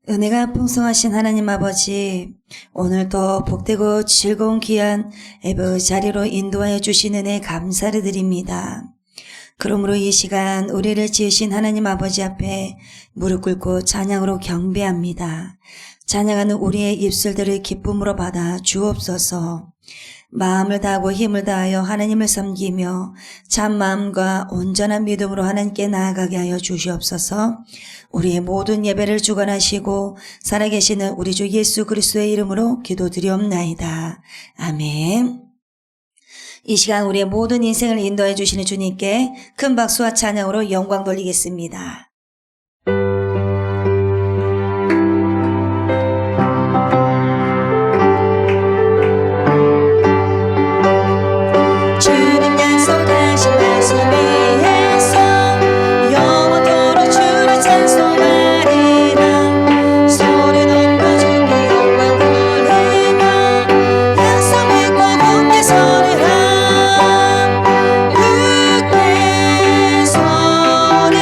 은혜가 풍성하신 하나님 아버지, 오늘도 복되고 즐거운 귀한 예배 자리로 인도하여 주신 은혜 감사를 드립니다. 그러므로 이 시간 우리를 지으신 하나님 아버지 앞에 무릎 꿇고 찬양으로 경배합니다. 찬양하는 우리의 입술들을 기쁨으로 받아 주옵소서. 마음을 다하고 힘을 다하여 하나님을 섬기며 참 마음과 온전한 믿음으로 하나님께 나아가게 하여 주시옵소서. 우리의 모든 예배를 주관하시고 살아계시는 우리 주 예수 그리스도의 이름으로 기도드리옵나이다. 아멘. 이 시간 우리의 모든 인생을 인도해 주시는 주님께 큰 박수와 찬양으로 영광 돌리겠습니다. 주님 약속하신 말씀 위에서 영원토록 주를 찬송하리라. 소리 높여 주께 영광 돌리며 약속 믿고 굳게 서리라. 굳게 서리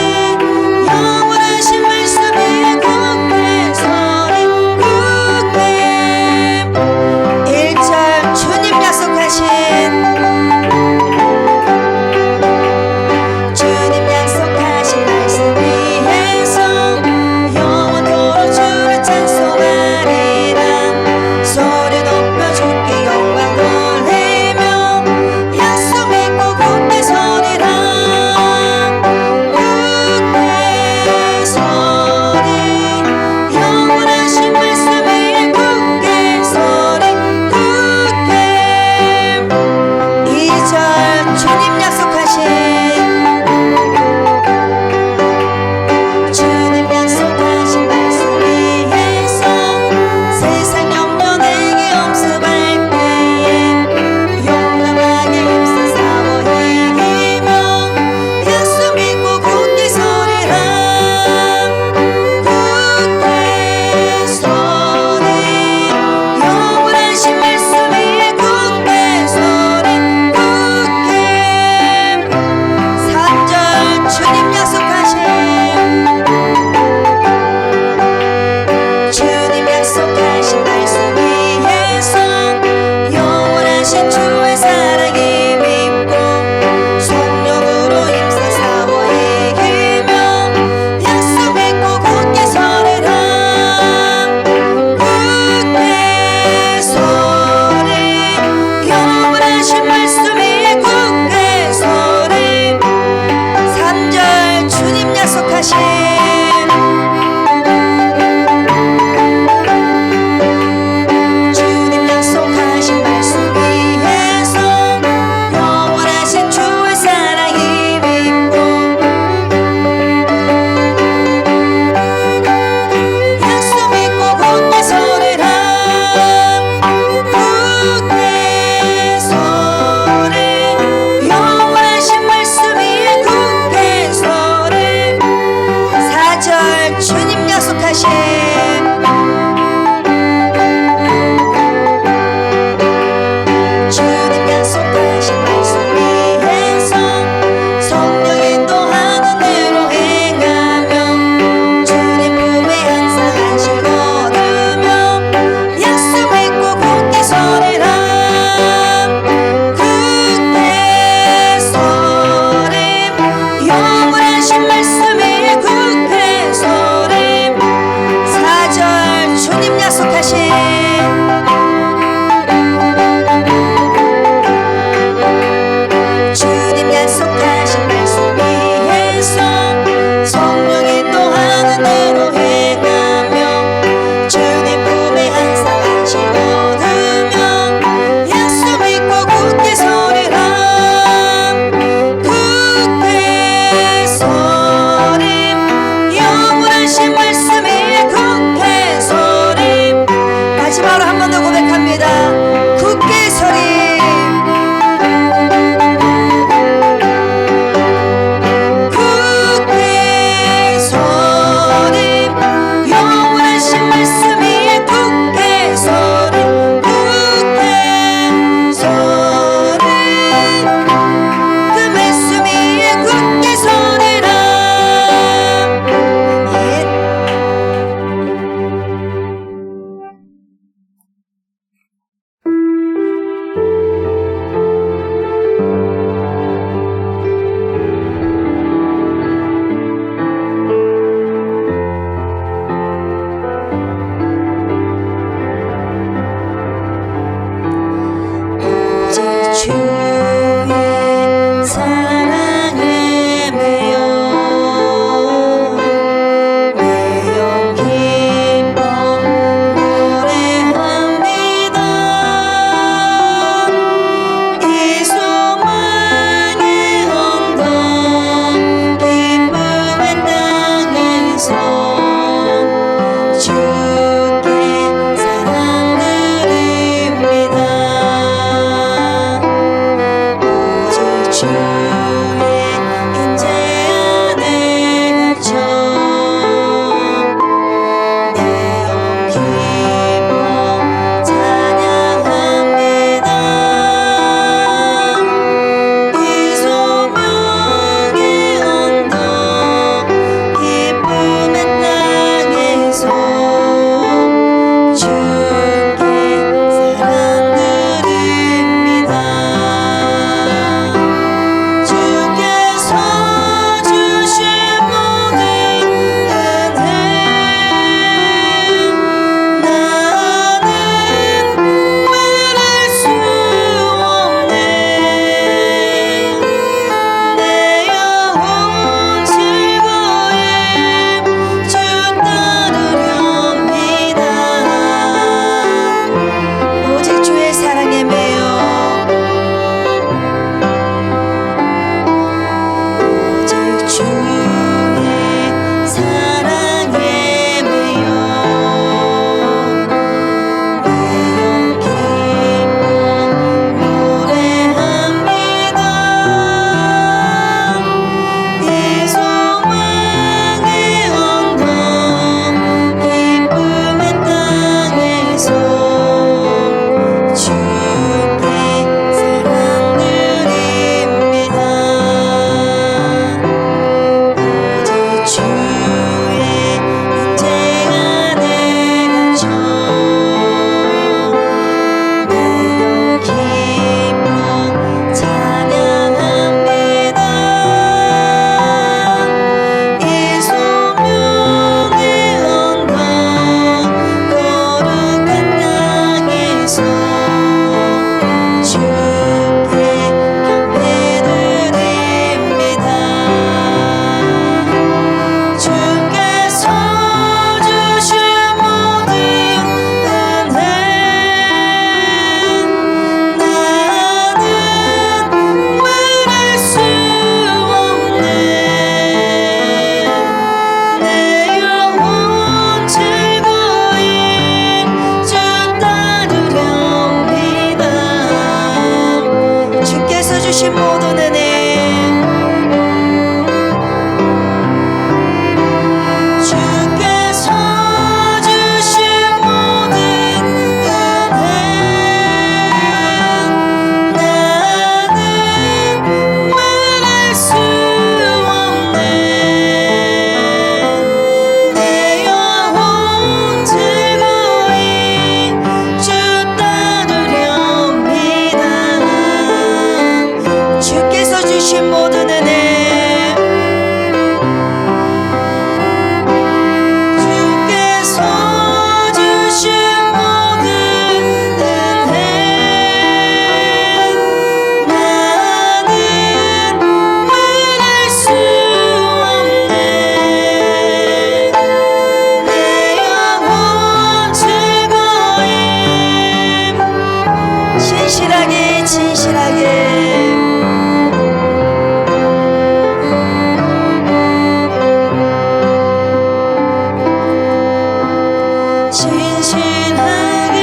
진실하게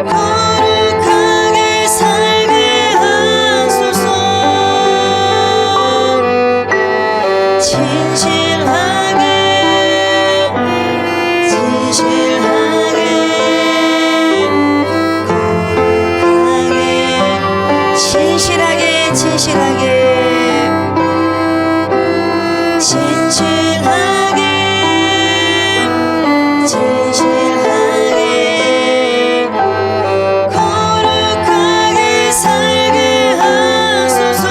거룩하게 살게 하소서. 진실하게 거룩하게 진실하게 거룩하게 살게 하소서.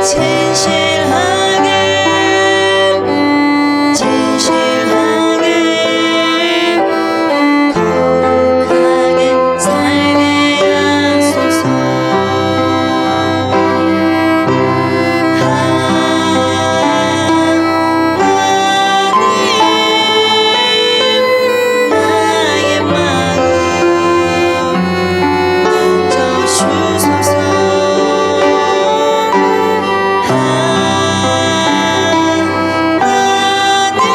진실하게 거룩하게 살게 하소서. 나의 마음 만져주소서. 하나님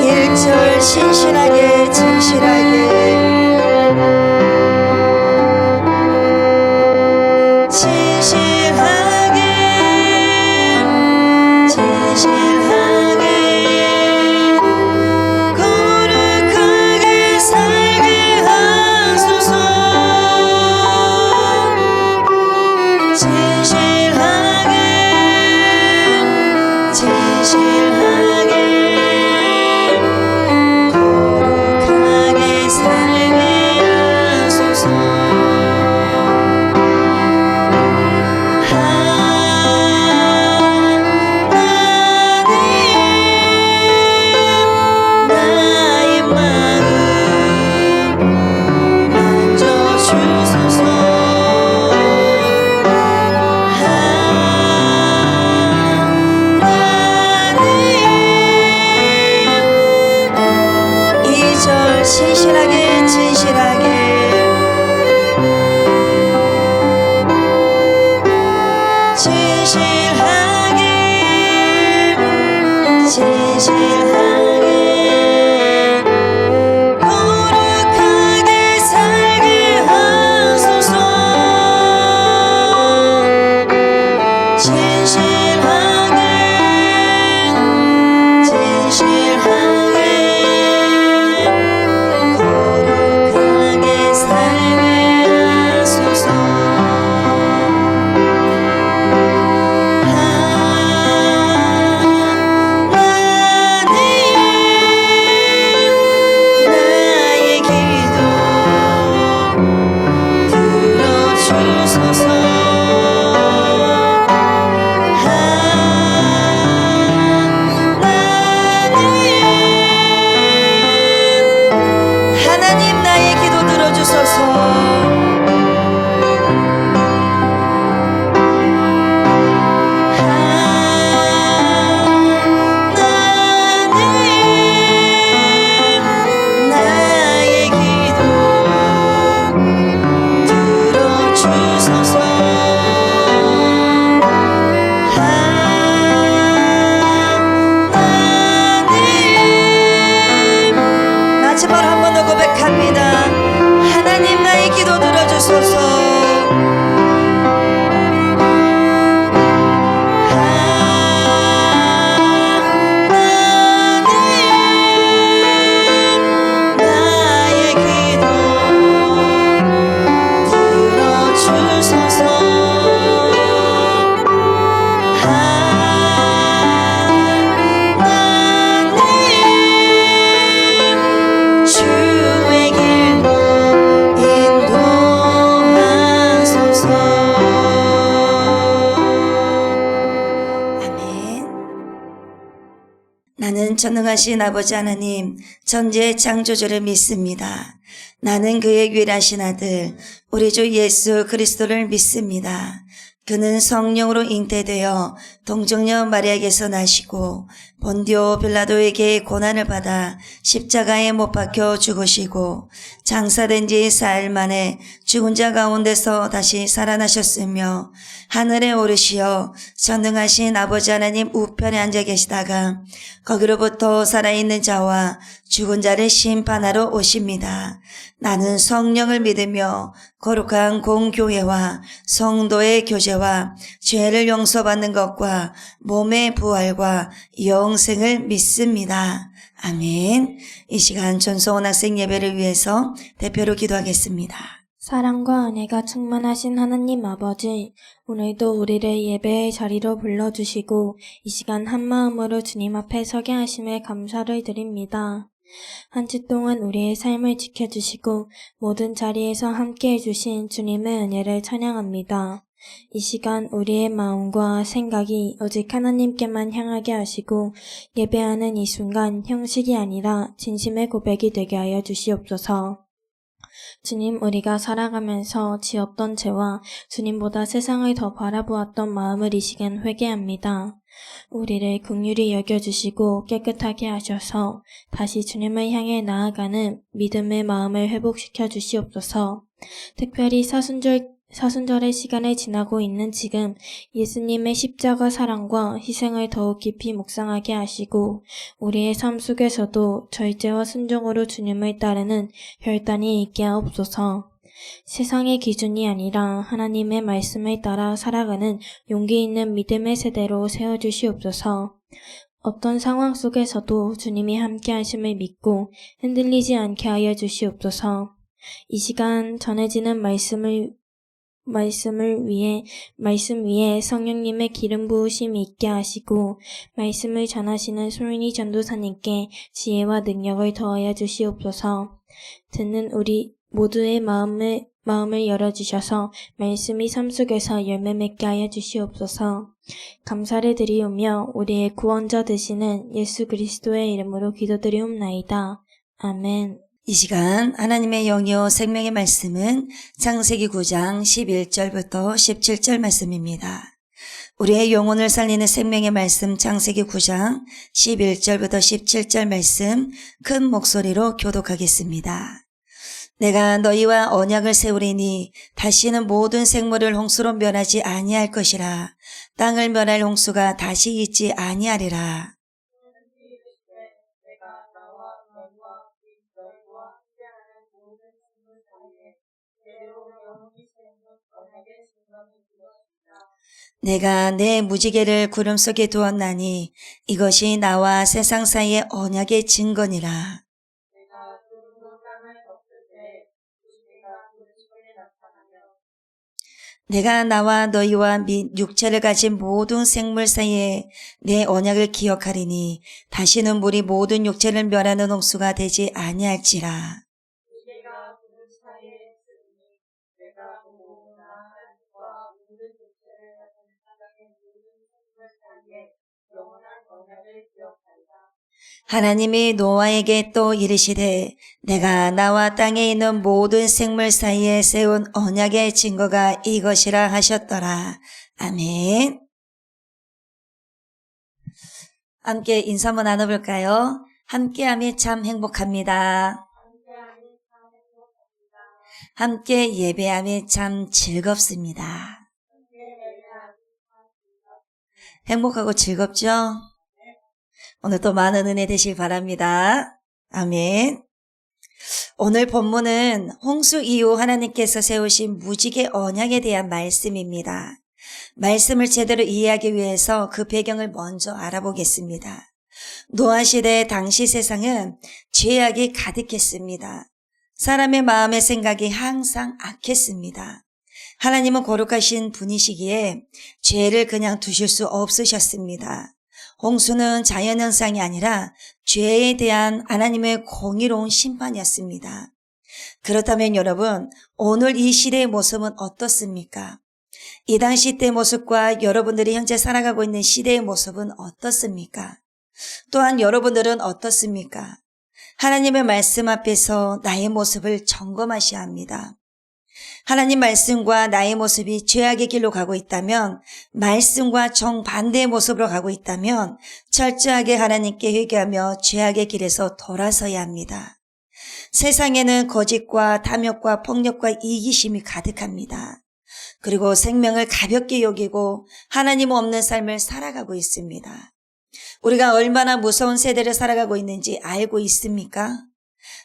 1절 신실하게 거룩하게 살게 하소서. 진실하게 거룩하게 살게 하소서. 나의 마음 만져주소서. 하나님 2절 신실하게 거룩하게 살게 하소서. 진실하게 거룩하게 살게 하소서. 나의 기도 들어주소서. 하나님 나의 기도 들어주소서. 나의 기도 들어주소서. 하나님 마지막으로 한 번 더 고백합니다. 하나님 나의 기도 들어주소서. 나의 기도 들어주소서. 하나님 주의 길로 인도하소서. 아멘. 나는 전능하신 아버지 하나님 천지의 창조주를 믿습니다. 나는 그의 유일하신 아들 우리 주 예수 그리스도를 믿습니다. 그는 성령으로 잉태되어 동정녀 마리아에게서 나시고 본디오 빌라도에게 고난을 받아 십자가에 못 박혀 죽으시고 장사된 지 사흘 만에 죽은 자 가운데서 다시 살아나셨으며 하늘에 오르시어 전능하신 아버지 하나님 우편에 앉아 계시다가 거기로부터 살아있는 자와 죽은 자를 심판하러 오십니다. 나는 성령을 믿으며 거룩한 공교회와 성도의 교제와 죄를 용서받는 것과 몸의 부활과 영생을 믿습니다. 아멘. 이 시간 전소원 학생 예배를 위해서 대표로 기도하겠습니다. 사랑과 은혜가 충만하신 하나님 아버지, 오늘도 우리를 예배의 자리로 불러주시고 이 시간 한마음으로 주님 앞에 서게 하심에 감사를 드립니다. 한 주 동안 우리의 삶을 지켜주시고 모든 자리에서 함께해 주신 주님의 은혜를 찬양합니다. 이 시간 우리의 마음과 생각이 오직 하나님께만 향하게 하시고 예배하는 이 순간 형식이 아니라 진심의 고백이 되게 하여 주시옵소서. 주님, 우리가 살아가면서 지었던 죄와 주님보다 세상을 더 바라보았던 마음을 이 시간 회개합니다. 우리를 긍휼히 여겨주시고 깨끗하게 하셔서 다시 주님을 향해 나아가는 믿음의 마음을 회복시켜 주시옵소서. 특별히 사순절의 시간을 지나고 있는 지금 예수님의 십자가 사랑과 희생을 더욱 깊이 묵상하게 하시고 우리의 삶 속에서도 절제와 순종으로 주님을 따르는 혈단이 있게 하옵소서. 세상의 기준이 아니라 하나님의 말씀을 따라 살아가는 용기 있는 믿음의 세대로 세워주시옵소서. 어떤 상황 속에서도 주님이 함께 하심을 믿고 흔들리지 않게 하여 주시옵소서. 이 시간 전해지는 말씀 위에 성령님의 기름 부으심이 있게 하시고 말씀을 전하시는 소윤이 전도사님께 지혜와 능력을 더하여 주시옵소서. 듣는 우리 모두의 마음을 열어주셔서 말씀이 삶 속에서 열매 맺게 하여 주시옵소서. 감사를 드리오며 우리의 구원자 되시는 예수 그리스도의 이름으로 기도드리옵나이다. 아멘. 이 시간 하나님의 영이요 생명의 말씀은 창세기 9장 11절부터 17절 말씀입니다. 우리의 영혼을 살리는 생명의 말씀 창세기 9장 11절부터 17절 말씀 큰 목소리로 교독하겠습니다. 내가 너희와 언약을 세우리니 다시는 모든 생물을 홍수로 멸하지 아니할 것이라. 땅을 멸할 홍수가 다시 있지 아니하리라. 내가 내 무지개를 구름 속에 두었나니 이것이 나와 세상 사이의 언약의 증거니라. 내가 나와 너희와 및 육체를 가진 모든 생물 사이에 내 언약을 기억하리니 다시는 물이 모든 육체를 멸하는 홍수가 되지 아니할지라. 하나님이 노아에게 또 이르시되 내가 나와 땅에 있는 모든 생물 사이에 세운 언약의 증거가 이것이라 하셨더라. 아멘. 함께 인사 한번 나눠볼까요? 함께함이 참 행복합니다. 함께 예배함이 참 즐겁습니다. 행복하고 즐겁죠? 오늘 또 많은 은혜 되실 바랍니다. 아멘. 오늘 본문은 홍수 이후 하나님께서 세우신 무지개 언약에 대한 말씀입니다. 말씀을 제대로 이해하기 위해서 그 배경을 먼저 알아보겠습니다. 노아 시대 당시 세상은 죄악이 가득했습니다. 사람의 마음의 생각이 항상 악했습니다. 하나님은 거룩하신 분이시기에 죄를 그냥 두실 수 없으셨습니다. 홍수는 자연현상이 아니라 죄에 대한 하나님의 공의로운 심판이었습니다. 그렇다면 여러분, 오늘 이 시대의 모습은 어떻습니까? 이 당시 때 모습과 여러분들이 현재 살아가고 있는 시대의 모습은 어떻습니까? 또한 여러분들은 어떻습니까? 하나님의 말씀 앞에서 나의 모습을 점검하셔야 합니다. 하나님 말씀과 나의 모습이 죄악의 길로 가고 있다면, 말씀과 정반대의 모습으로 가고 있다면 철저하게 하나님께 회개하며 죄악의 길에서 돌아서야 합니다. 세상에는 거짓과 탐욕과 폭력과 이기심이 가득합니다. 그리고 생명을 가볍게 여기고 하나님 없는 삶을 살아가고 있습니다. 우리가 얼마나 무서운 세대를 살아가고 있는지 알고 있습니까?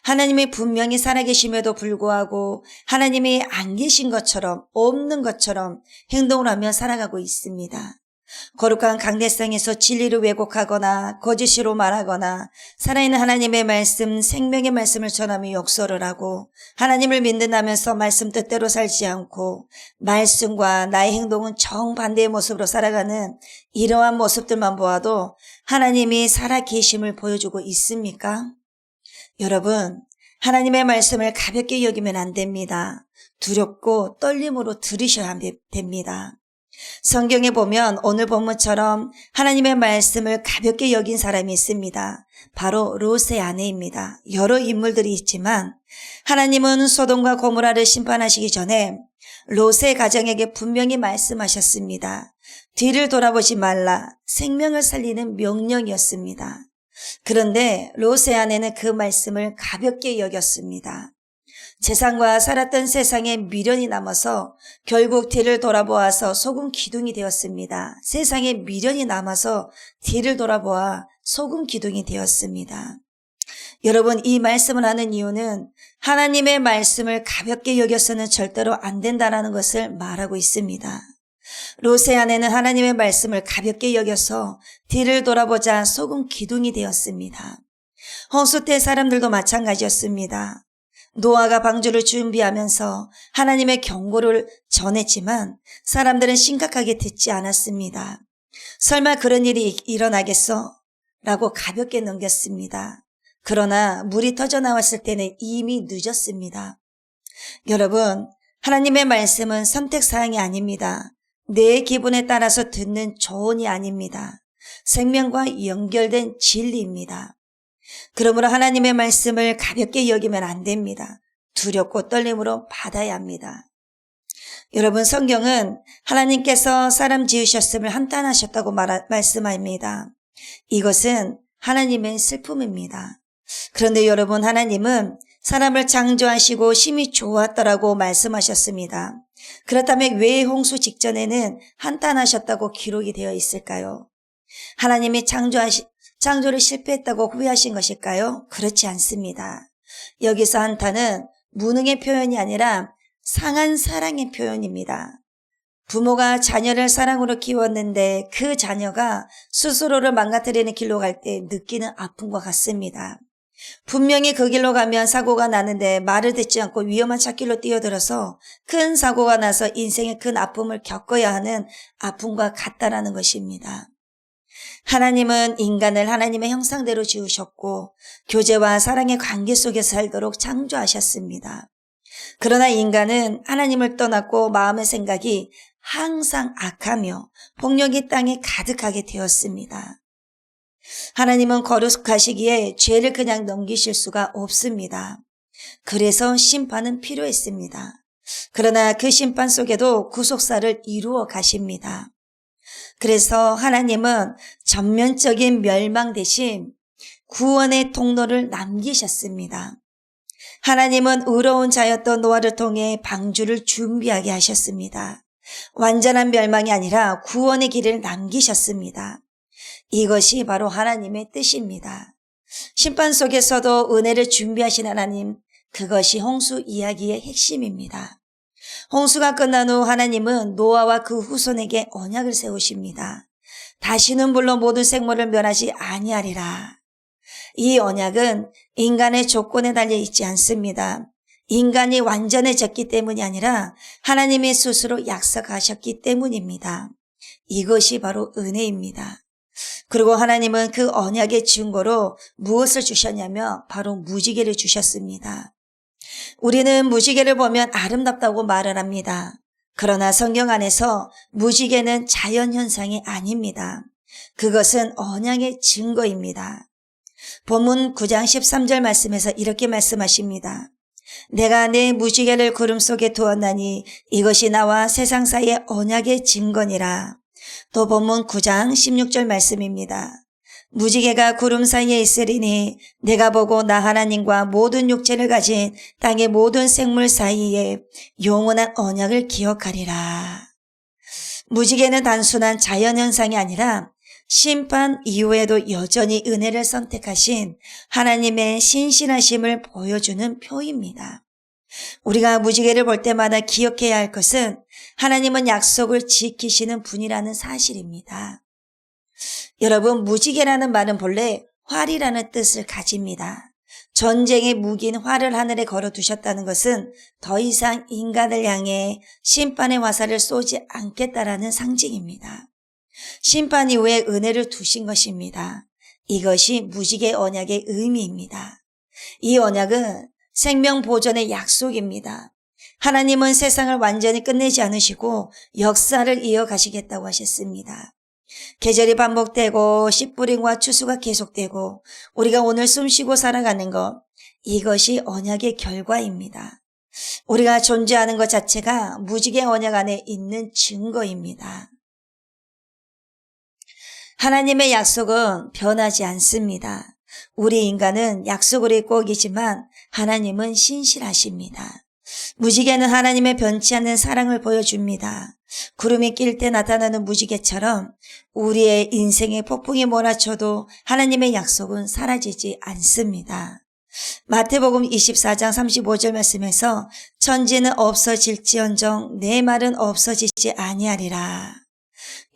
하나님이 분명히 살아계심에도 불구하고 하나님이 안 계신 것처럼, 없는 것처럼 행동을 하며 살아가고 있습니다. 거룩한 강대상에서 진리를 왜곡하거나 거짓으로 말하거나 살아있는 하나님의 말씀, 생명의 말씀을 전하며 욕설을 하고 하나님을 믿는다면서 말씀 뜻대로 살지 않고 말씀과 나의 행동은 정반대의 모습으로 살아가는 이러한 모습들만 보아도 하나님이 살아계심을 보여주고 있습니까? 여러분, 하나님의 말씀을 가볍게 여기면 안 됩니다. 두렵고 떨림으로 들으셔야 됩니다. 성경에 보면 오늘 본문처럼 하나님의 말씀을 가볍게 여긴 사람이 있습니다. 바로 롯의 아내입니다. 여러 인물들이 있지만 하나님은 소돔과 고모라를 심판하시기 전에 롯의 가정에게 분명히 말씀하셨습니다. 뒤를 돌아보지 말라. 생명을 살리는 명령이었습니다. 그런데 롯의 아내는 그 말씀을 가볍게 여겼습니다. 재산과 살았던 세상에 미련이 남아서 결국 뒤를 돌아보아서 소금 기둥이 되었습니다. 세상에 미련이 남아서 뒤를 돌아보아 소금 기둥이 되었습니다. 여러분, 이 말씀을 하는 이유는 하나님의 말씀을 가볍게 여겨서는 절대로 안 된다는 것을 말하고 있습니다. 롯의 아내는 하나님의 말씀을 가볍게 여겨서 뒤를 돌아보자 소금 기둥이 되었습니다. 홍수 때 사람들도 마찬가지였습니다. 노아가 방주를 준비하면서 하나님의 경고를 전했지만 사람들은 심각하게 듣지 않았습니다. 설마 그런 일이 일어나겠어? 라고 가볍게 넘겼습니다. 그러나 물이 터져 나왔을 때는 이미 늦었습니다. 여러분, 하나님의 말씀은 선택사항이 아닙니다. 내 기분에 따라서 듣는 조언이 아닙니다. 생명과 연결된 진리입니다. 그러므로 하나님의 말씀을 가볍게 여기면 안 됩니다. 두렵고 떨림으로 받아야 합니다. 여러분, 성경은 하나님께서 사람 지으셨음을 한탄하셨다고 말씀합니다. 이것은 하나님의 슬픔입니다. 그런데 여러분, 하나님은 사람을 창조하시고 심히 좋았더라고 말씀하셨습니다. 그렇다면 왜 홍수 직전에는 한탄하셨다고 기록이 되어 있을까요? 하나님이 창조를 실패했다고 후회하신 것일까요? 그렇지 않습니다. 여기서 한탄은 무능의 표현이 아니라 상한 사랑의 표현입니다. 부모가 자녀를 사랑으로 키웠는데 그 자녀가 스스로를 망가뜨리는 길로 갈 때 느끼는 아픔과 같습니다. 분명히 그 길로 가면 사고가 나는데 말을 듣지 않고 위험한 찻길로 뛰어들어서 큰 사고가 나서 인생의 큰 아픔을 겪어야 하는 아픔과 같다라는 것입니다. 하나님은 인간을 하나님의 형상대로 지으셨고 교제와 사랑의 관계 속에서 살도록 창조하셨습니다. 그러나 인간은 하나님을 떠났고 마음의 생각이 항상 악하며 폭력이 땅에 가득하게 되었습니다. 하나님은 거룩하시기에 죄를 그냥 넘기실 수가 없습니다. 그래서 심판은 필요했습니다. 그러나 그 심판 속에도 구속사를 이루어 가십니다. 그래서 하나님은 전면적인 멸망 대신 구원의 통로를 남기셨습니다. 하나님은 의로운 자였던 노아를 통해 방주를 준비하게 하셨습니다. 완전한 멸망이 아니라 구원의 길을 남기셨습니다. 이것이 바로 하나님의 뜻입니다. 심판 속에서도 은혜를 준비하신 하나님, 그것이 홍수 이야기의 핵심입니다. 홍수가 끝난 후 하나님은 노아와 그 후손에게 언약을 세우십니다. 다시는 물론 모든 생물을 멸하지 아니하리라. 이 언약은 인간의 조건에 달려 있지 않습니다. 인간이 완전해졌기 때문이 아니라 하나님이 스스로 약속하셨기 때문입니다. 이것이 바로 은혜입니다. 그리고 하나님은 그 언약의 증거로 무엇을 주셨냐면 바로 무지개를 주셨습니다. 우리는 무지개를 보면 아름답다고 말을 합니다. 그러나 성경 안에서 무지개는 자연현상이 아닙니다. 그것은 언약의 증거입니다. 본문 9장 13절 말씀에서 이렇게 말씀하십니다. 내가 내 무지개를 구름 속에 두었나니 이것이 나와 세상 사이의 언약의 증거니라. 또 본문 9장 16절 말씀입니다. 무지개가 구름 사이에 있으리니 내가 보고 나 하나님과 모든 육체를 가진 땅의 모든 생물 사이에 영원한 언약을 기억하리라. 무지개는 단순한 자연현상이 아니라 심판 이후에도 여전히 은혜를 선택하신 하나님의 신실하심을 보여주는 표입니다. 우리가 무지개를 볼 때마다 기억해야 할 것은 하나님은 약속을 지키시는 분이라는 사실입니다. 여러분, 무지개라는 말은 본래 활이라는 뜻을 가집니다. 전쟁의 무기인 활을 하늘에 걸어두셨다는 것은 더 이상 인간을 향해 심판의 화살을 쏘지 않겠다라는 상징입니다. 심판 이후에 은혜를 두신 것입니다. 이것이 무지개 언약의 의미입니다. 이 언약은 생명 보존의 약속입니다. 하나님은 세상을 완전히 끝내지 않으시고 역사를 이어가시겠다고 하셨습니다. 계절이 반복되고 씨 뿌림과 추수가 계속되고 우리가 오늘 숨쉬고 살아가는 것, 이것이 언약의 결과입니다. 우리가 존재하는 것 자체가 무지개 언약 안에 있는 증거입니다. 하나님의 약속은 변하지 않습니다. 우리 인간은 약속을 잊고 어기지만 하나님은 신실하십니다. 무지개는 하나님의 변치 않는 사랑을 보여줍니다. 구름이 낄 때 나타나는 무지개처럼 우리의 인생의 폭풍이 몰아쳐도 하나님의 약속은 사라지지 않습니다. 마태복음 24장 35절 말씀에서 천지는 없어질지언정 내 말은 없어지지 아니하리라.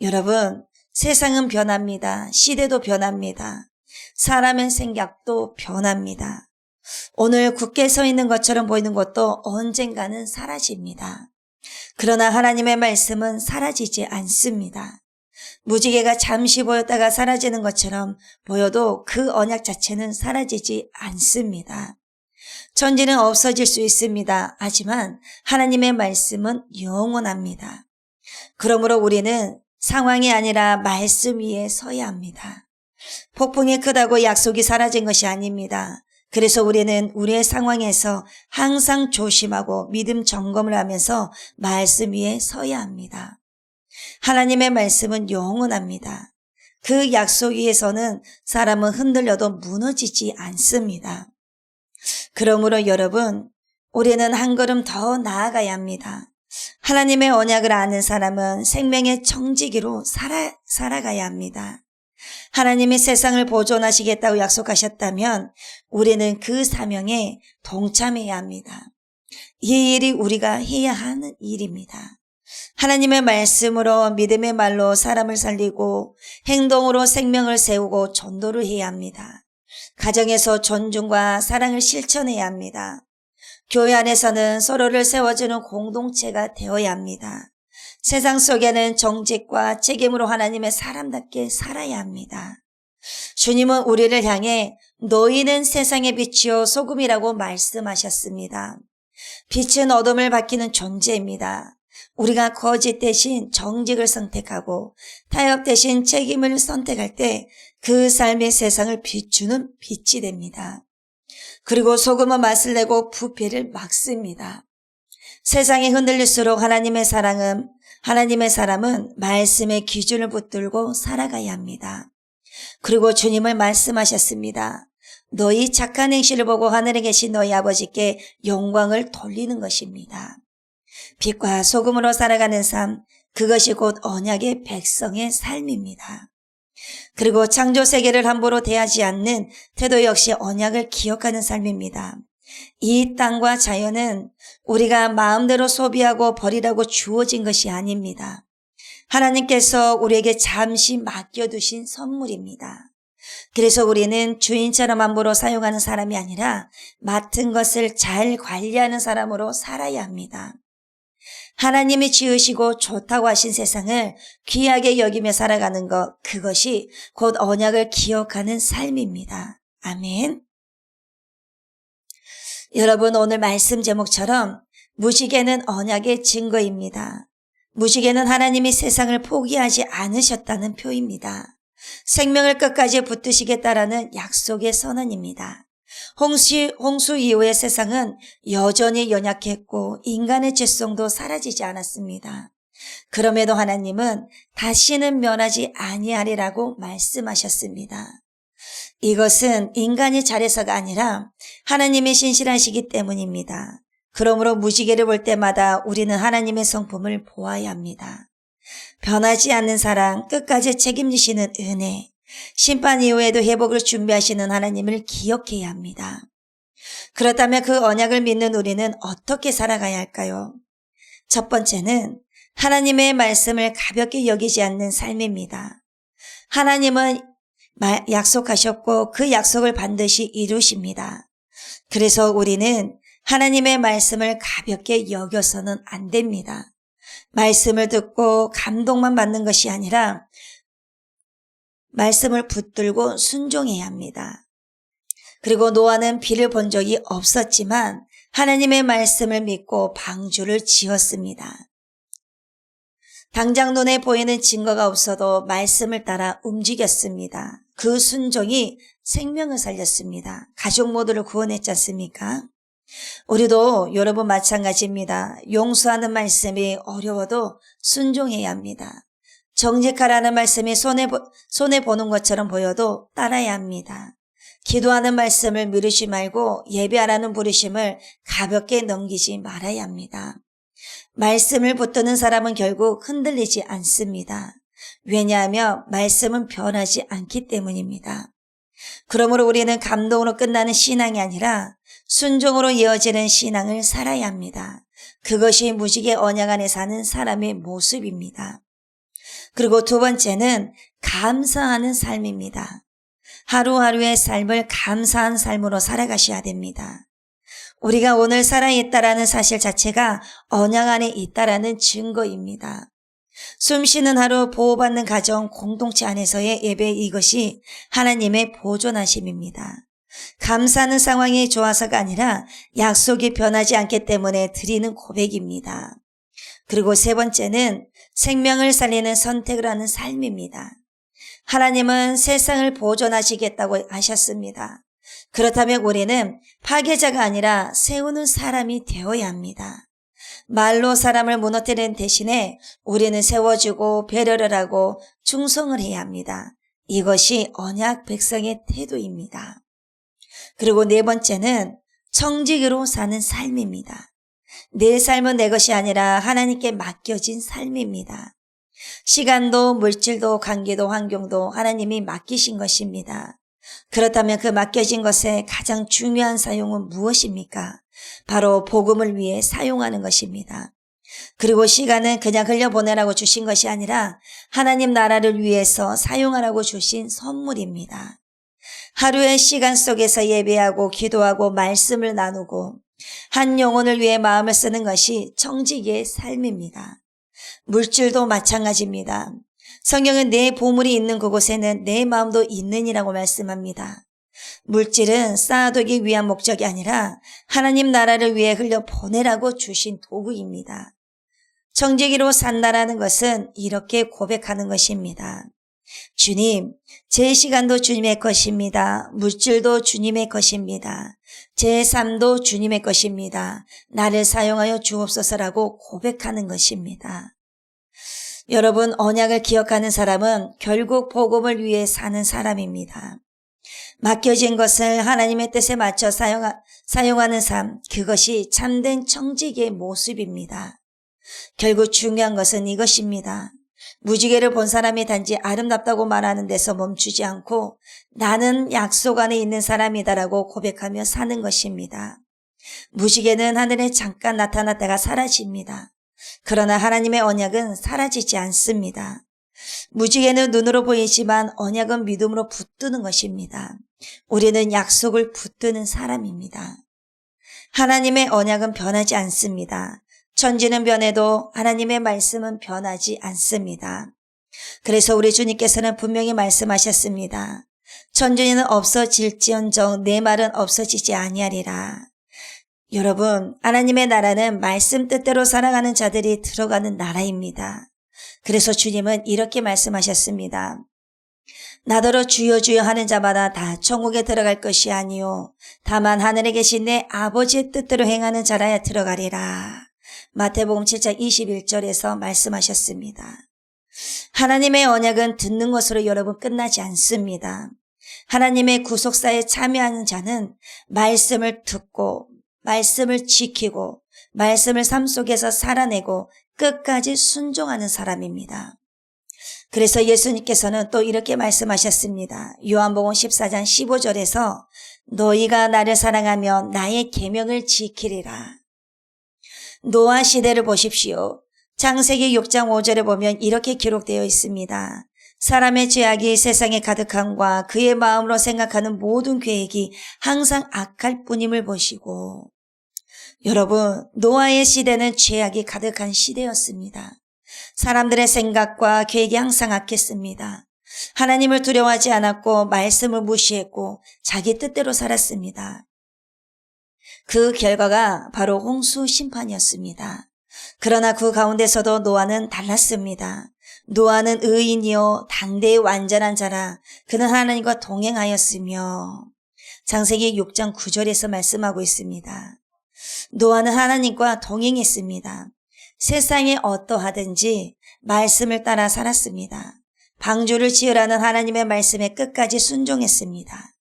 여러분, 세상은 변합니다. 시대도 변합니다. 사람의 생각도 변합니다. 오늘 굳게 서 있는 것처럼 보이는 것도 언젠가는 사라집니다. 그러나 하나님의 말씀은 사라지지 않습니다. 무지개가 잠시 보였다가 사라지는 것처럼 보여도 그 언약 자체는 사라지지 않습니다. 천지는 없어질 수 있습니다. 하지만 하나님의 말씀은 영원합니다. 그러므로 우리는 상황이 아니라 말씀 위에 서야 합니다. 폭풍이 크다고 약속이 사라진 것이 아닙니다. 그래서 우리는 우리의 상황에서 항상 조심하고 믿음 점검을 하면서 말씀 위에 서야 합니다. 하나님의 말씀은 영원합니다. 그 약속 위에서는 사람은 흔들려도 무너지지 않습니다. 그러므로 여러분, 우리는 한 걸음 더 나아가야 합니다. 하나님의 언약을 아는 사람은 생명의 청지기로 살아가야 합니다. 하나님이 세상을 보존하시겠다고 약속하셨다면 우리는 그 사명에 동참해야 합니다. 이 일이 우리가 해야 하는 일입니다. 하나님의 말씀으로 믿음의 말로 사람을 살리고 행동으로 생명을 세우고 전도를 해야 합니다. 가정에서 존중과 사랑을 실천해야 합니다. 교회 안에서는 서로를 세워주는 공동체가 되어야 합니다. 세상 속에는 정직과 책임으로 하나님의 사람답게 살아야 합니다. 주님은 우리를 향해 너희는 세상의 빛이요 소금이라고 말씀하셨습니다. 빛은 어둠을 밝히는 존재입니다. 우리가 거짓 대신 정직을 선택하고 타협 대신 책임을 선택할 때 그 삶의 세상을 비추는 빛이 됩니다. 그리고 소금은 맛을 내고 부패를 막습니다. 세상이 흔들릴수록 하나님의 사람은 말씀의 기준을 붙들고 살아가야 합니다. 그리고 주님을 말씀하셨습니다. 너희 착한 행실을 보고 하늘에 계신 너희 아버지께 영광을 돌리는 것입니다. 빛과 소금으로 살아가는 삶, 그것이 곧 언약의 백성의 삶입니다. 그리고 창조 세계를 함부로 대하지 않는 태도 역시 언약을 기억하는 삶입니다. 이 땅과 자연은 우리가 마음대로 소비하고 버리라고 주어진 것이 아닙니다. 하나님께서 우리에게 잠시 맡겨두신 선물입니다. 그래서 우리는 주인처럼 함부로 사용하는 사람이 아니라 맡은 것을 잘 관리하는 사람으로 살아야 합니다. 하나님이 지으시고 좋다고 하신 세상을 귀하게 여기며 살아가는 것, 그것이 곧 언약을 기억하는 삶입니다. 아멘. 여러분, 오늘 말씀 제목처럼 무지개는 언약의 증거입니다. 무지개는 하나님이 세상을 포기하지 않으셨다는 표입니다. 생명을 끝까지 붙드시겠다라는 약속의 선언입니다. 홍수 이후의 세상은 여전히 연약했고 인간의 죄성도 사라지지 않았습니다. 그럼에도 하나님은 다시는 면하지 아니하리라고 말씀하셨습니다. 이것은 인간이 잘해서가 아니라 하나님의 신실하시기 때문입니다. 그러므로 무지개를 볼 때마다 우리는 하나님의 성품을 보아야 합니다. 변하지 않는 사랑, 끝까지 책임지시는 은혜, 심판 이후에도 회복을 준비하시는 하나님을 기억해야 합니다. 그렇다면 그 언약을 믿는 우리는 어떻게 살아가야 할까요? 첫 번째는 하나님의 말씀을 가볍게 여기지 않는 삶입니다. 하나님은 약속하셨고 그 약속을 반드시 이루십니다. 그래서 우리는 하나님의 말씀을 가볍게 여겨서는 안 됩니다. 말씀을 듣고 감동만 받는 것이 아니라 말씀을 붙들고 순종해야 합니다. 그리고 노아는 비를 본 적이 없었지만 하나님의 말씀을 믿고 방주를 지었습니다. 당장 눈에 보이는 증거가 없어도 말씀을 따라 움직였습니다. 그 순종이 생명을 살렸습니다. 가족 모두를 구원했지 않습니까? 우리도 여러분 마찬가지입니다. 용서하는 말씀이 어려워도 순종해야 합니다. 정직하라는 말씀이 손해보는 것처럼 보여도 따라야 합니다. 기도하는 말씀을 미루지 말고 예배하라는 부르심을 가볍게 넘기지 말아야 합니다. 말씀을 붙드는 사람은 결국 흔들리지 않습니다. 왜냐하면 말씀은 변하지 않기 때문입니다. 그러므로 우리는 감동으로 끝나는 신앙이 아니라 순종으로 이어지는 신앙을 살아야 합니다. 그것이 무지개 언약 안에 사는 사람의 모습입니다. 그리고 두 번째는 감사하는 삶입니다. 하루하루의 삶을 감사한 삶으로 살아가셔야 됩니다. 우리가 오늘 살아있다라는 사실 자체가 언약 안에 있다라는 증거입니다. 숨쉬는 하루, 보호받는 가정, 공동체 안에서의 예배, 이것이 하나님의 보존하심입니다. 감사하는 상황이 좋아서가 아니라 약속이 변하지 않기 때문에 드리는 고백입니다. 그리고 세 번째는 생명을 살리는 선택을 하는 삶입니다. 하나님은 세상을 보존하시겠다고 하셨습니다. 그렇다면 우리는 파괴자가 아니라 세우는 사람이 되어야 합니다. 말로 사람을 무너뜨리는 대신에 우리는 세워주고 배려를 하고 충성을 해야 합니다. 이것이 언약 백성의 태도입니다. 그리고 네 번째는 청지기로 사는 삶입니다. 내 삶은 내 것이 아니라 하나님께 맡겨진 삶입니다. 시간도 물질도 관계도 환경도 하나님이 맡기신 것입니다. 그렇다면 그 맡겨진 것의 가장 중요한 사용은 무엇입니까? 바로 복음을 위해 사용하는 것입니다. 그리고 시간은 그냥 흘려보내라고 주신 것이 아니라 하나님 나라를 위해서 사용하라고 주신 선물입니다. 하루의 시간 속에서 예배하고 기도하고 말씀을 나누고 한 영혼을 위해 마음을 쓰는 것이 청지기의 삶입니다. 물질도 마찬가지입니다. 성경은 내 보물이 있는 그곳에는 내 마음도 있느니라고 말씀합니다. 물질은 쌓아두기 위한 목적이 아니라 하나님 나라를 위해 흘려보내라고 주신 도구입니다. 청지기로 산다라는 것은 이렇게 고백하는 것입니다. 주님, 제 시간도 주님의 것입니다. 물질도 주님의 것입니다. 제 삶도 주님의 것입니다. 나를 사용하여 주옵소서라고 고백하는 것입니다. 여러분, 언약을 기억하는 사람은 결국 복음을 위해 사는 사람입니다. 맡겨진 것을 하나님의 뜻에 맞춰 사용하는 삶, 그것이 참된 청지기의 모습입니다. 결국 중요한 것은 이것입니다. 무지개를 본 사람이 단지 아름답다고 말하는 데서 멈추지 않고 나는 약속 안에 있는 사람이다라고 고백하며 사는 것입니다. 무지개는 하늘에 잠깐 나타났다가 사라집니다. 그러나 하나님의 언약은 사라지지 않습니다. 무지개는 눈으로 보이지만 언약은 믿음으로 붙드는 것입니다. 우리는 약속을 붙드는 사람입니다. 하나님의 언약은 변하지 않습니다. 천지는 변해도 하나님의 말씀은 변하지 않습니다. 그래서 우리 주님께서는 분명히 말씀하셨습니다. 천지는 없어질지언정 내 말은 없어지지 아니하리라. 여러분, 하나님의 나라는 말씀 뜻대로 살아가는 자들이 들어가는 나라입니다. 그래서 주님은 이렇게 말씀하셨습니다. 나더러 주여 주여 하는 자마다 다 천국에 들어갈 것이 아니요 다만 하늘에 계신 내 아버지의 뜻대로 행하는 자라야 들어가리라. 마태복음 7장 21절에서 말씀하셨습니다. 하나님의 언약은 듣는 것으로 여러분 끝나지 않습니다. 하나님의 구속사에 참여하는 자는 말씀을 듣고 말씀을 지키고 말씀을 삶 속에서 살아내고 끝까지 순종하는 사람입니다. 그래서 예수님께서는 또 이렇게 말씀하셨습니다. 요한복음 14장 15절에서 너희가 나를 사랑하면 나의 계명을 지키리라. 노아 시대를 보십시오. 창세기 6장 5절에 보면 이렇게 기록되어 있습니다. 사람의 죄악이 세상에 가득함과 그의 마음으로 생각하는 모든 계획이 항상 악할 뿐임을 보시고, 여러분, 노아의 시대는 죄악이 가득한 시대였습니다. 사람들의 생각과 계획이 항상 악했습니다. 하나님을 두려워하지 않았고 말씀을 무시했고 자기 뜻대로 살았습니다. 그 결과가 바로 홍수 심판이었습니다. 그러나 그 가운데서도 노아는 달랐습니다. 노아는 의인이요 당대의 완전한 자라 그는 하나님과 동행하였으며, 창세기 6장 9절에서 말씀하고 있습니다. 노아는 하나님과 동행했습니다. 세상에 어떠하든지 말씀을 따라 살았습니다. 방주를 지으라는 하나님의 말씀에 끝까지 순종했습니다.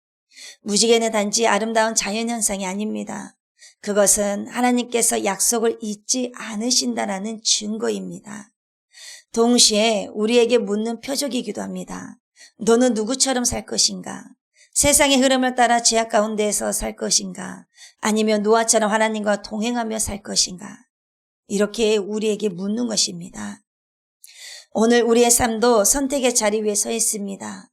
무지개는 단지 아름다운 자연현상이 아닙니다. 그것은 하나님께서 약속을 잊지 않으신다라는 증거입니다. 동시에 우리에게 묻는 표적이기도 합니다. 너는 누구처럼 살 것인가? 세상의 흐름을 따라 죄악 가운데에서 살 것인가? 아니면 노아처럼 하나님과 동행하며 살 것인가? 이렇게 우리에게 묻는 것입니다. 오늘 우리의 삶도 선택의 자리 위에 서 있습니다.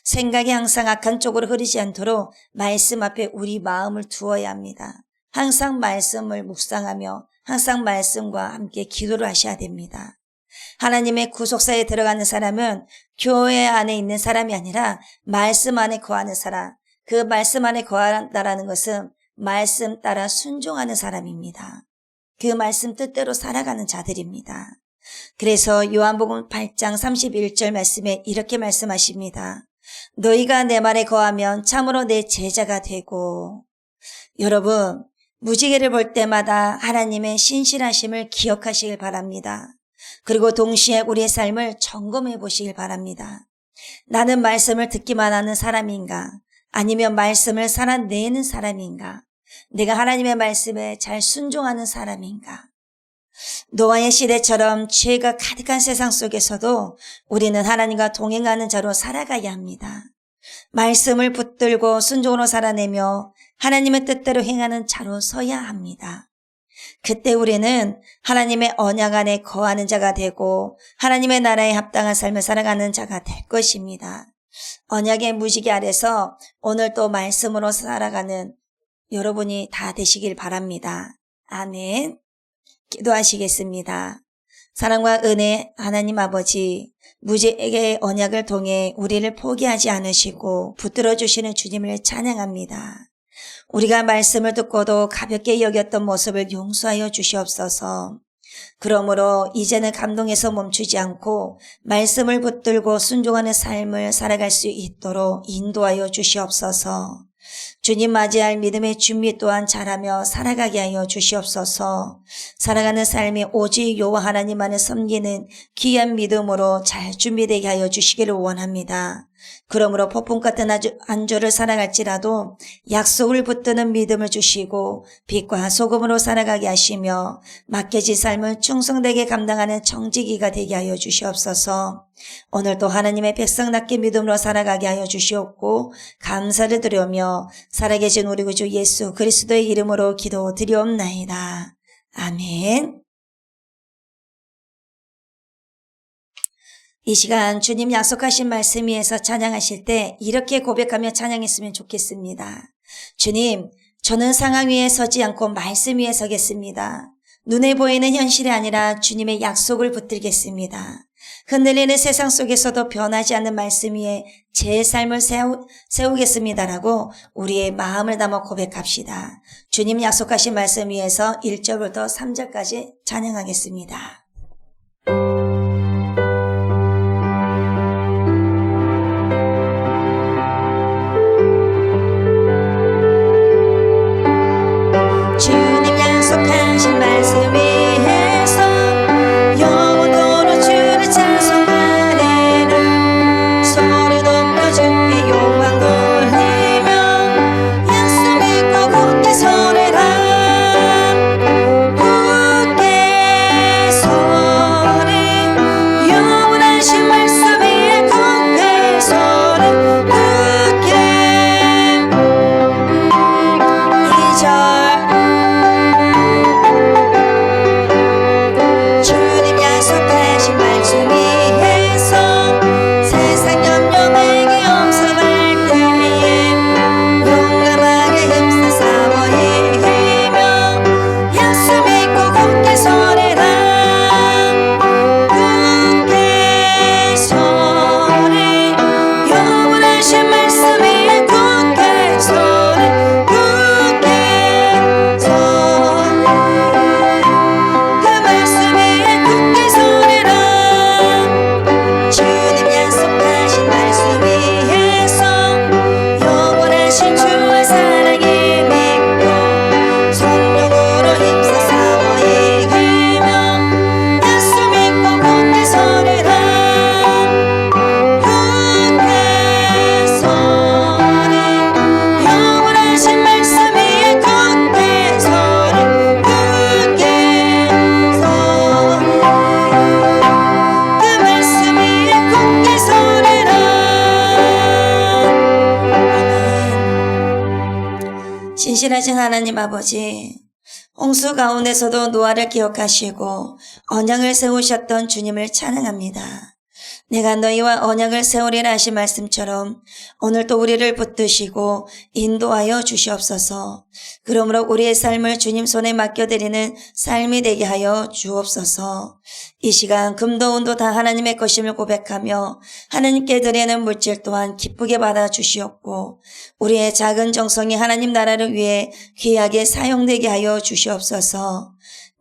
생각이 항상 악한 쪽으로 흐르지 않도록 말씀 앞에 우리 마음을 두어야 합니다. 항상 말씀을 묵상하며 항상 말씀과 함께 기도를 하셔야 됩니다. 하나님의 구속사에 들어가는 사람은 교회 안에 있는 사람이 아니라 말씀 안에 거하는 사람, 그 말씀 안에 거한다라는 것은 말씀 따라 순종하는 사람입니다. 그 말씀 뜻대로 살아가는 자들입니다. 그래서 요한복음 8장 31절 말씀에 이렇게 말씀하십니다. 너희가 내 말에 거하면 참으로 내 제자가 되고. 여러분, 무지개를 볼 때마다 하나님의 신실하심을 기억하시길 바랍니다. 그리고 동시에 우리의 삶을 점검해 보시길 바랍니다. 나는 말씀을 듣기만 하는 사람인가? 아니면 말씀을 살아내는 사람인가? 내가 하나님의 말씀에 잘 순종하는 사람인가? 노아의 시대처럼 죄가 가득한 세상 속에서도 우리는 하나님과 동행하는 자로 살아가야 합니다. 말씀을 붙들고 순종으로 살아내며 하나님의 뜻대로 행하는 자로 서야 합니다. 그때 우리는 하나님의 언약 안에 거하는 자가 되고 하나님의 나라에 합당한 삶을 살아가는 자가 될 것입니다. 언약의 무지개 아래서 오늘 또 말씀으로 살아가는 여러분이 다 되시길 바랍니다. 아멘. 기도하시겠습니다. 사랑과 은혜 하나님 아버지, 무지개의 언약을 통해 우리를 포기하지 않으시고 붙들어 주시는 주님을 찬양합니다. 우리가 말씀을 듣고도 가볍게 여겼던 모습을 용서하여 주시옵소서. 그러므로 이제는 감동에서 멈추지 않고 말씀을 붙들고 순종하는 삶을 살아갈 수 있도록 인도하여 주시옵소서. 주님 맞이할 믿음의 준비 또한 잘하며 살아가게 하여 주시옵소서. 살아가는 삶이 오직 여호와 하나님만을 섬기는 귀한 믿음으로 잘 준비되게 하여 주시기를 원합니다. 그러므로 폭풍 같은 안주를 살아갈지라도 약속을 붙드는 믿음을 주시고 빛과 소금으로 살아가게 하시며 맡겨진 삶을 충성되게 감당하는 정직이가 되게 하여 주시옵소서. 오늘도 하나님의 백성답게 믿음으로 살아가게 하여 주시옵고 감사를 드리며 살아계신 우리 구주 예수 그리스도의 이름으로 기도드리옵나이다. 아멘. 이 시간 주님 약속하신 말씀 위에서 찬양하실 때 이렇게 고백하며 찬양했으면 좋겠습니다. 주님, 저는 상황 위에 서지 않고 말씀 위에 서겠습니다. 눈에 보이는 현실이 아니라 주님의 약속을 붙들겠습니다. 흔들리는 세상 속에서도 변하지 않는 말씀 위에 제 삶을 세우겠습니다라고 우리의 마음을 담아 고백합시다. 주님 약속하신 말씀 위에서 1절부터 3절까지 찬양하겠습니다. 신실하신 하나님 아버지, 홍수 가운데서도 노아를 기억하시고 언약을 세우셨던 주님을 찬양합니다. 내가 너희와 언약을 세우리라 하신 말씀처럼 오늘도 우리를 붙드시고 인도하여 주시옵소서. 그러므로 우리의 삶을 주님 손에 맡겨드리는 삶이 되게 하여 주옵소서. 이 시간 금도 은도 다 하나님의 것임을 고백하며 하나님께 드리는 물질 또한 기쁘게 받아 주시옵고 우리의 작은 정성이 하나님 나라를 위해 귀하게 사용되게 하여 주시옵소서.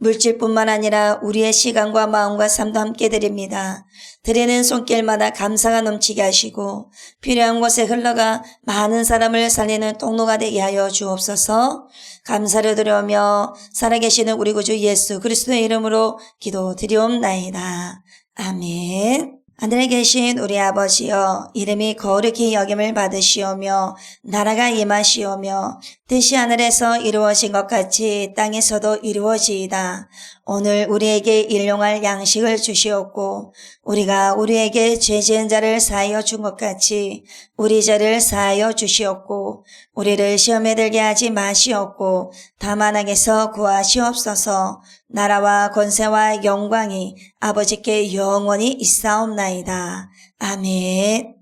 물질뿐만 아니라 우리의 시간과 마음과 삶도 함께 드립니다. 드리는 손길마다 감사가 넘치게 하시고 필요한 곳에 흘러가 많은 사람을 살리는 통로가 되게 하여 주옵소서. 감사를 드려오며 살아계시는 우리 구주 예수 그리스도의 이름으로 기도드리옵나이다. 아멘. 하늘에 계신 우리 아버지여, 이름이 거룩히 여김을 받으시오며 나라가 임하시오며 뜻이 하늘에서 이루어진 것 같이 땅에서도 이루어지이다. 오늘 우리에게 일용할 양식을 주시옵고 우리가 우리에게 죄 지은 자를 사하여 준 것 같이 우리 죄를 사하여 주시옵고 우리를 시험에 들게 하지 마시옵고 다만 악에서 구하시옵소서. 나라와 권세와 영광이 아버지께 영원히 있사옵나이다. 아멘.